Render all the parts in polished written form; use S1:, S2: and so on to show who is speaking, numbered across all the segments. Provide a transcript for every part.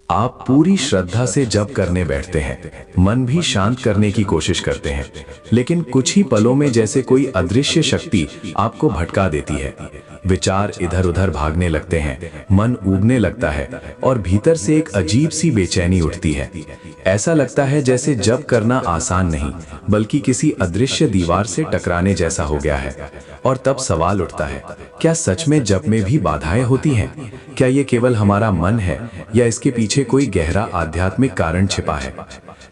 S1: आप पूरी श्रद्धा से जप करने बैठते हैं, मन भी शांत करने की कोशिश करते हैं, लेकिन कुछ ही पलों में जैसे कोई अदृश्य शक्ति आपको भटका देती है। विचार इधर उधर भागने लगते हैं, मन ऊबने लगता है और भीतर से एक अजीब सी बेचैनी उठती है। ऐसा लगता है जैसे जप करना आसान नहीं, बल्कि किसी अदृश्य दीवार से टकराने जैसा हो गया है। और तब सवाल उठता है, क्या सच में जप में भी बाधाएं होती हैं? क्या ये केवल हमारा मन है या इसके पीछे कोई गहरा आध्यात्मिक कारण छिपा है?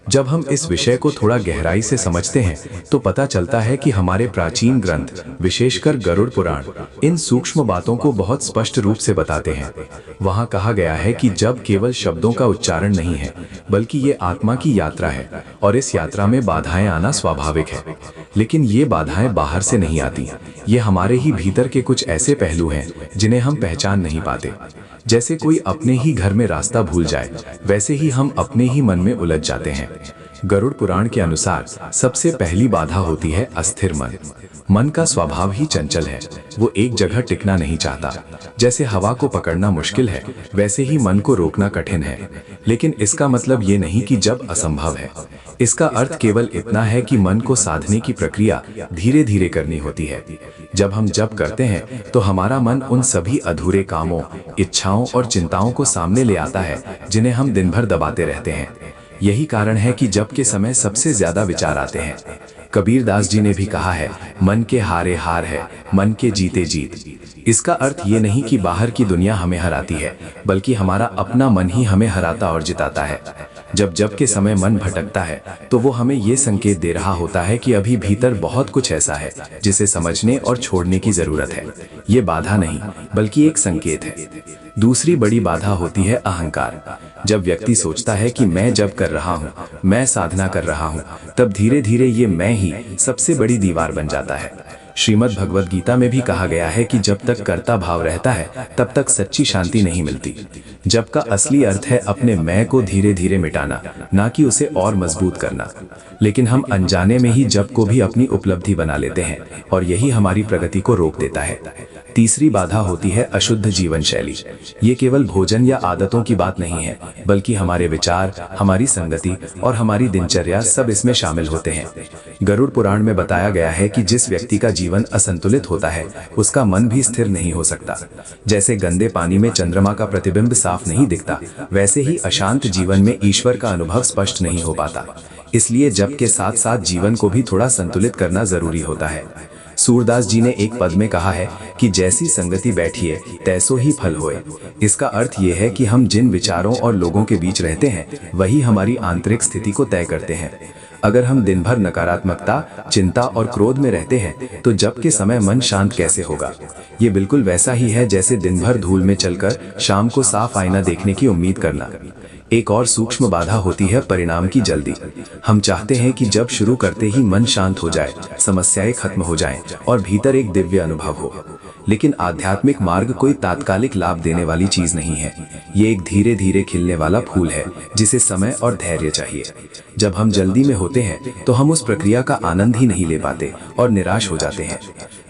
S1: जब हम इस विषय को थोड़ा गहराई से समझते हैं तो पता चलता है कि हमारे प्राचीन ग्रंथ, विशेषकर गरुड़ पुराण, इन सूक्ष्म बातों को बहुत स्पष्ट रूप से बताते हैं। वहां कहा गया है कि जब केवल शब्दों का उच्चारण नहीं है, बल्कि ये आत्मा की यात्रा है और इस यात्रा में बाधाएं आना स्वाभाविक है। लेकिन ये बाधाएं बाहर से नहीं आती, ये हमारे ही भीतर के कुछ ऐसे पहलू हैं जिन्हें हम पहचान नहीं पाते। जैसे कोई अपने ही घर में रास्ता भूल जाए, वैसे ही हम अपने ही मन में उलझ जाते हैं। गरुड़ पुराण के अनुसार सबसे पहली बाधा होती है अस्थिर मन। मन का स्वभाव ही चंचल है, वो एक जगह टिकना नहीं चाहता। जैसे हवा को पकड़ना मुश्किल है, वैसे ही मन को रोकना कठिन है। लेकिन इसका मतलब ये नहीं कि जप असंभव है। इसका अर्थ केवल इतना है कि मन को साधने की प्रक्रिया धीरे धीरे करनी होती है। जब हम जप करते हैं तो हमारा मन उन सभी अधूरे कामों, इच्छाओं और चिंताओं को सामने ले आता है जिन्हें हम दिन भर दबाते रहते हैं। यही कारण है कि जप के समय सबसे ज्यादा विचार आते हैं। कबीर दास जी ने भी कहा है, मन के हारे हार है, मन के जीते जीत। इसका अर्थ ये नहीं कि बाहर की दुनिया हमें हराती है, बल्कि हमारा अपना मन ही हमें हराता और जिताता है। जब जप के समय मन भटकता है तो वो हमें ये संकेत दे रहा होता है कि अभी भीतर बहुत कुछ ऐसा है जिसे समझने और छोड़ने की जरूरत है। ये बाधा नहीं, बल्कि एक संकेत है। दूसरी बड़ी बाधा होती है अहंकार। जब व्यक्ति सोचता है कि मैं जप कर रहा हूँ, मैं साधना कर रहा हूँ, तब धीरे धीरे ये मैं ही सबसे बड़ी दीवार बन जाता है। श्रीमद् भगवद गीता में भी कहा गया है कि जब तक कर्ता भाव रहता है तब तक सच्ची शांति नहीं मिलती। जप का असली अर्थ है अपने मैं को धीरे धीरे मिटाना, ना कि उसे और मजबूत करना। लेकिन हम अनजाने में ही जप को भी अपनी उपलब्धि बना लेते हैं और यही हमारी प्रगति को रोक देता है। तीसरी बाधा होती है अशुद्ध जीवन शैली। ये केवल भोजन या आदतों की बात नहीं है, बल्कि हमारे विचार, हमारी संगति और हमारी दिनचर्या सब इसमें शामिल होते हैं। गरुड़ पुराण में बताया गया है कि जिस व्यक्ति का जीवन असंतुलित होता है, उसका मन भी स्थिर नहीं हो सकता। जैसे गंदे पानी में चंद्रमा का प्रतिबिंब साफ नहीं दिखता, वैसे ही अशांत जीवन में ईश्वर का अनुभव स्पष्ट नहीं हो पाता। इसलिए जप के साथ साथ जीवन को भी थोड़ा संतुलित करना जरूरी होता है। सूरदास जी ने एक पद में कहा है कि जैसी संगति बैठिए तैसो ही फल होए। इसका अर्थ ये है कि हम जिन विचारों और लोगों के बीच रहते हैं, वही हमारी आंतरिक स्थिति को तय करते हैं। अगर हम दिन भर नकारात्मकता, चिंता और क्रोध में रहते हैं तो जप के समय मन शांत कैसे होगा? ये बिल्कुल वैसा ही है जैसे दिन भर धूल में चलकर शाम को साफ आईना देखने की उम्मीद करना। एक और सूक्ष्म बाधा होती है परिणाम की जल्दी। हम चाहते हैं कि जब शुरू करते ही मन शांत हो जाए, समस्याएं खत्म हो जाएं और भीतर एक दिव्य अनुभव हो। लेकिन आध्यात्मिक मार्ग कोई तात्कालिक लाभ देने वाली चीज नहीं है। ये एक धीरे धीरे खिलने वाला फूल है जिसे समय और धैर्य चाहिए। जब हम जल्दी में होते हैं तो हम उस प्रक्रिया का आनंद ही नहीं ले पाते और निराश हो जाते हैं।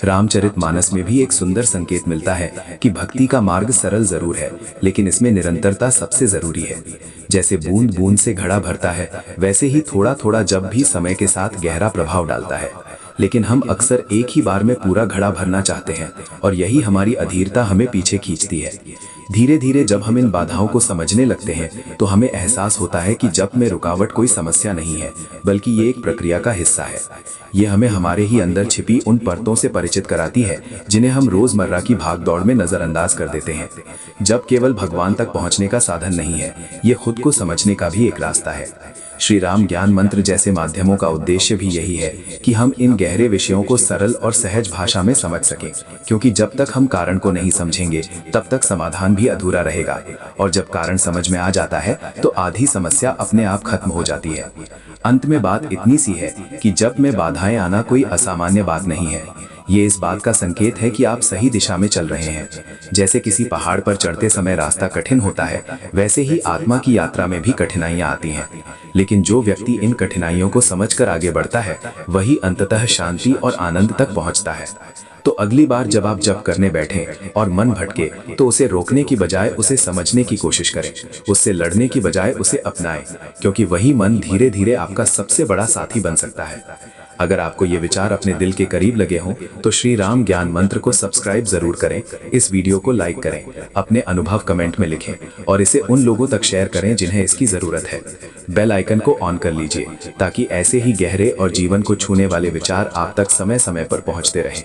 S1: रामचरितमानस में भी एक सुंदर संकेत मिलता है कि भक्ति का मार्ग सरल जरूर है, लेकिन इसमें निरंतरता सबसे जरूरी है। जैसे बूंद बूंद से घड़ा भरता है, वैसे ही थोड़ा थोड़ा जब भी समय के साथ गहरा प्रभाव डालता है। लेकिन हम अक्सर एक ही बार में पूरा घड़ा भरना चाहते हैं और यही हमारी अधीरता हमें पीछे खींचती है। धीरे धीरे जब हम इन बाधाओं को समझने लगते हैं तो हमें एहसास होता है कि जप में रुकावट कोई समस्या नहीं है, बल्कि ये एक प्रक्रिया का हिस्सा है। ये हमें हमारे ही अंदर छिपी उन परतों से परिचित कराती है जिन्हें हम रोजमर्रा की भागदौड़ में नजरअंदाज कर देते हैं। जप केवल भगवान तक पहुंचने का साधन नहीं है, ये खुद को समझने का भी एक रास्ता है। श्री राम ज्ञान मंत्र जैसे माध्यमों का उद्देश्य भी यही है कि हम इन गहरे विषयों को सरल और सहज भाषा में समझ सकें, क्योंकि जब तक हम कारण को नहीं समझेंगे तब तक समाधान भी अधूरा रहेगा, और जब कारण समझ में आ जाता है तो आधी समस्या अपने आप खत्म हो जाती है। अंत में बात इतनी सी है कि जप में बाधाएं आना कोई असामान्य बात नहीं है। ये इस बात का संकेत है कि आप सही दिशा में चल रहे हैं। जैसे किसी पहाड़ पर चढ़ते समय रास्ता कठिन होता है, वैसे ही आत्मा की यात्रा में भी कठिनाइयां आती हैं। लेकिन जो व्यक्ति इन कठिनाइयों को समझकर आगे बढ़ता है, वही अंततः शांति और आनंद तक पहुंचता है। तो अगली बार जब आप जप करने बैठें और मन भटके तो उसे रोकने की बजाय उसे समझने की कोशिश करें, उससे लड़ने की बजाय उसे अपनाएं, क्योंकि वही मन धीरे धीरे आपका सबसे बड़ा साथी बन सकता है। अगर आपको ये विचार अपने दिल के करीब लगे हों तो श्री राम ज्ञान मंत्र को सब्सक्राइब जरूर करें, इस वीडियो को लाइक करें, अपने अनुभव कमेंट में लिखें और इसे उन लोगों तक शेयर करें जिन्हें इसकी जरूरत है। बेल आइकन को ऑन कर लीजिए ताकि ऐसे ही गहरे और जीवन को छूने वाले विचार आप तक समय समय पर पहुंचते रहें।